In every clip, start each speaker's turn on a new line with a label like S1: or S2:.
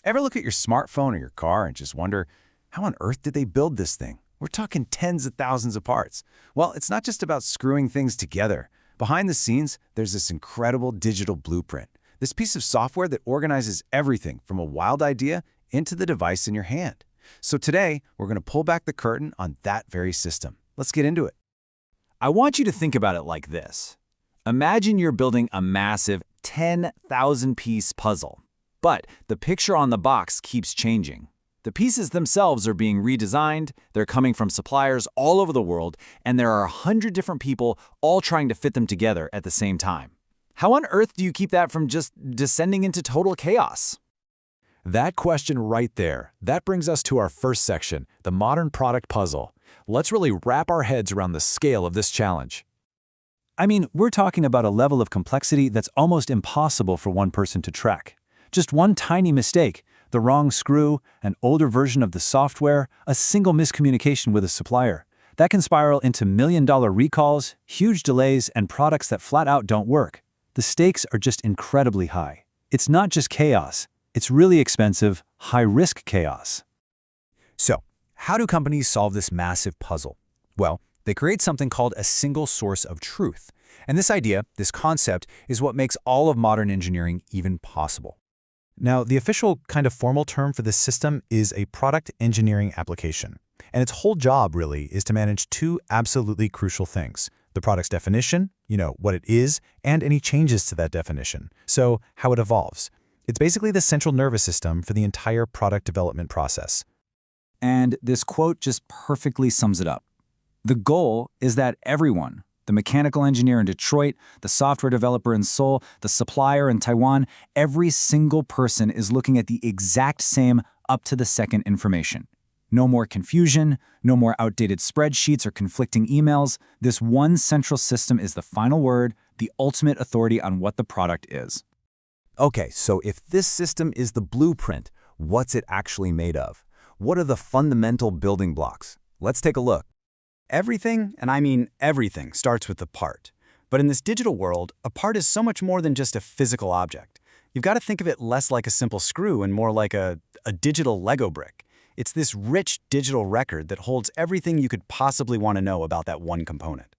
S1: Ever look at your smartphone or your car and just wonder, how on earth did they build this thing? We're talking tens of thousands of parts. Well, it's not just about screwing things together. Behind the scenes, there's this incredible digital blueprint. This piece of software that organizes everything from a wild idea into the device in your hand. So today, we're going to pull back the curtain on that very system. Let's get into it.
S2: I want you to think about it like this. Imagine you're building a massive 10,000-piece puzzle, but the picture on the box keeps changing. The pieces themselves are being redesigned, they're coming from suppliers all over the world, and there are 100 different people all trying to fit them together at the same time. How on earth do you keep that from just descending into total chaos?
S3: That question right there, that brings us to our first section, the modern product puzzle. Let's really wrap our heads around the scale of this challenge.
S4: I mean, we're talking about a level of complexity that's almost impossible for one person to track. Just one tiny mistake, the wrong screw, an older version of the software, a single miscommunication with a supplier. That can spiral into million-dollar recalls, huge delays, and products that flat out don't work. The stakes are just incredibly high. It's not just chaos. It's really expensive, high-risk chaos.
S5: So, how do companies solve this massive puzzle? Well, they create something called a single source of truth. And this idea, this concept, is what makes all of modern engineering even possible. Now, the official kind of formal term for this system is a product engineering application. And its whole job, really, is to manage two absolutely crucial things. The product's definition, what it is, and any changes to that definition. So, how it evolves. It's basically the central nervous system for the entire product development process.
S2: And this quote just perfectly sums it up. The goal is that everyone, the mechanical engineer in Detroit, the software developer in Seoul, the supplier in Taiwan, every single person is looking at the exact same up-to-the-second information. No more confusion, no more outdated spreadsheets or conflicting emails. This one central system is the final word, the ultimate authority on what the product is.
S5: Okay, so if this system is the blueprint, what's it actually made of? What are the fundamental building blocks? Let's take a look.
S6: Everything, and I mean everything, starts with the part. But in this digital world, a part is so much more than just a physical object. You've got to think of it less like a simple screw and more like a digital Lego brick. It's this rich digital record that holds everything you could possibly want to know about that one component.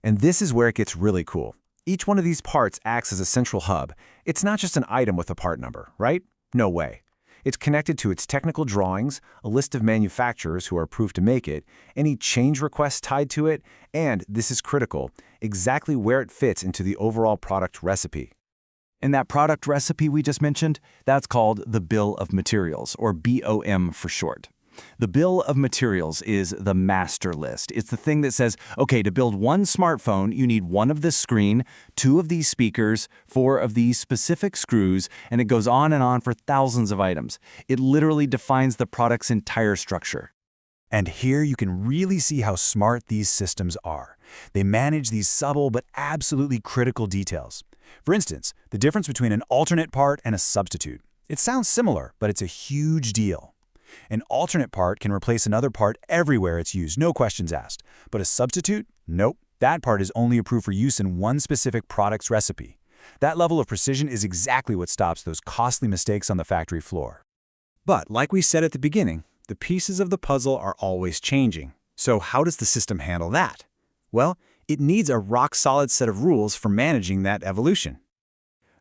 S1: And this is where it gets really cool. Each one of these parts acts as a central hub. It's not just an item with a part number, right? No way. It's connected to its technical drawings, a list of manufacturers who are approved to make it, any change requests tied to it, and, this is critical, exactly where it fits into the overall product recipe.
S4: And that product recipe we just mentioned, that's called the Bill of Materials, or BOM for short. The Bill of Materials is the master list. It's the thing that says, okay, to build one smartphone, you need one of this screen, two of these speakers, four of these specific screws, and it goes on and on for thousands of items. It literally defines the product's entire structure.
S5: And here you can really see how smart these systems are. They manage these subtle but absolutely critical details. For instance, the difference between an alternate part and a substitute. It sounds similar, but it's a huge deal. An alternate part can replace another part everywhere it's used, no questions asked. But a substitute? Nope. That part is only approved for use in one specific product's recipe. That level of precision is exactly what stops those costly mistakes on the factory floor.
S6: But like we said at the beginning, the pieces of the puzzle are always changing. So how does the system handle that? Well, it needs a rock-solid set of rules for managing that evolution.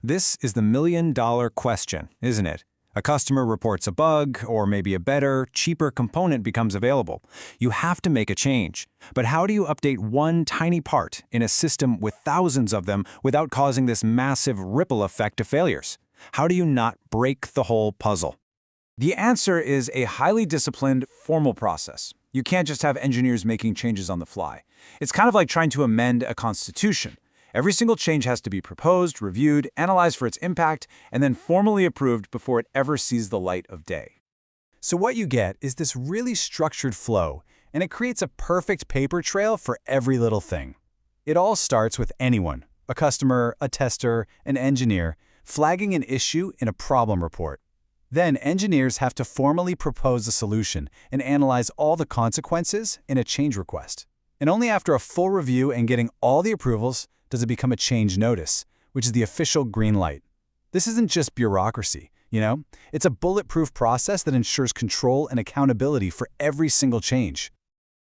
S6: This is the million-dollar question, isn't it? A customer reports a bug, or maybe a better, cheaper component becomes available. You have to make a change. But how do you update one tiny part in a system with thousands of them without causing this massive ripple effect of failures? How do you not break the whole puzzle? The answer is a highly disciplined, formal process. You can't just have engineers making changes on the fly. It's kind of like trying to amend a constitution. Every single change has to be proposed, reviewed, analyzed for its impact, and then formally approved before it ever sees the light of day. So what you get is this really structured flow, and it creates a perfect paper trail for every little thing. It all starts with anyone, a customer, a tester, an engineer, flagging an issue in a problem report. Then engineers have to formally propose a solution and analyze all the consequences in a change request. And only after a full review and getting all the approvals does it become a change notice, which is the official green light. This isn't just bureaucracy. It's a bulletproof process that ensures control and accountability for every single change.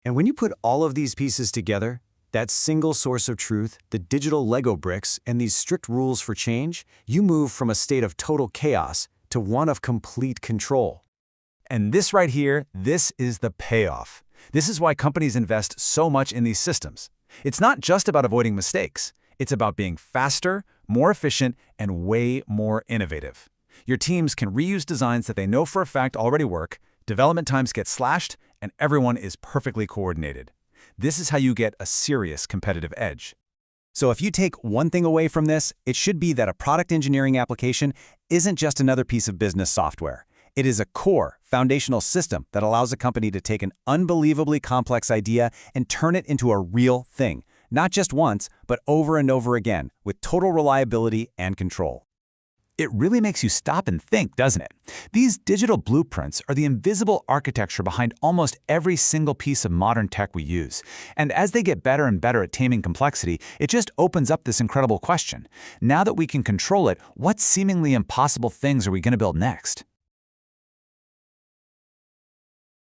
S1: And when you put all of these pieces together, that single source of truth, the digital Lego bricks, and these strict rules for change, you move from a state of total chaos to one of complete control.
S5: And this right here, this is the payoff. This is why companies invest so much in these systems. It's not just about avoiding mistakes. It's about being faster, more efficient, and way more innovative. Your teams can reuse designs that they know for a fact already work, development times get slashed, and everyone is perfectly coordinated. This is how you get a serious competitive edge.
S1: So if you take one thing away from this, it should be that a product engineering application isn't just another piece of business software. It is a core, foundational system that allows a company to take an unbelievably complex idea and turn it into a real thing, not just once, but over and over again, with total reliability and control.
S5: It really makes you stop and think, doesn't it? These digital blueprints are the invisible architecture behind almost every single piece of modern tech we use. And as they get better and better at taming complexity, it just opens up this incredible question. Now that we can control it, what seemingly impossible things are we going to build next?